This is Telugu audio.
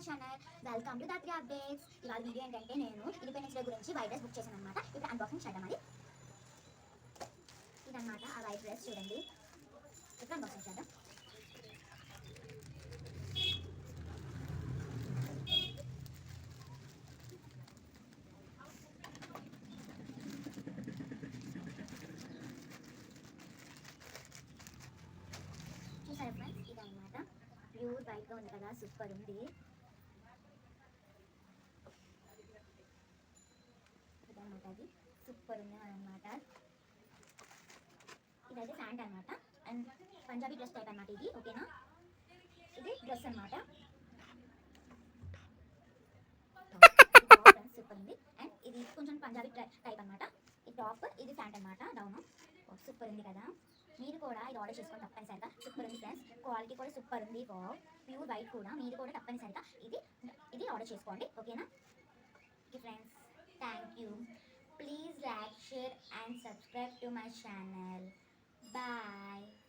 My channel. Welcome to Dhatri updates. ఇవాళ వీడియో ఏంటంటే నేను ఇండిపెండెన్స్ డే గురించి వైట్ డ్రెస్ బుక్ చేశాను అనమాట. ఇప్పుడు అన్బాక్సింగ్ చేద్దాం. అది ఇదన్నమాట ఆ వైట్ డ్రెస్, చూడండి. ఇప్పుడు అన్బాక్సింగ్ చేద్దాం. చూసారా ఫ్రెండ్స్, ఇదన్నమాట ప్యూర్ వైట్గా ఉంది కదా, సూపర్ ఉంది. ఇదన్నమాట, అది సూపర్ ఉంది అనమాట. ఇదైతే ప్యాంట్ అనమాట, అండ్ పంజాబీ డ్రెస్ టైప్ అనమాట ఇది. ఓకేనా, ఇది డ్రెస్ అనమాట. సూపర్ ఉంది. అండ్ ఇది కొంచెం పంజాబీ టైప్ అనమాట. ఈ టాప్, ఇది ప్యాంట్ అనమాట, డౌన్. సూపర్ ఉంది కదా, మీరు కూడా ఇది ఆర్డర్ చేసుకోండి తప్పనిసరిగా. సూపర్ ఉంది ఫ్రెండ్స్, క్వాలిటీ కూడా సూపర్ ఉంది. ప్యూర్ వైట్ కూడా, మీరు కూడా తప్పనిసరిగా ఇది ఆర్డర్ చేసుకోండి. ఓకేనా. Okay friends, thank you. Please like, share and subscribe to my channel. Bye.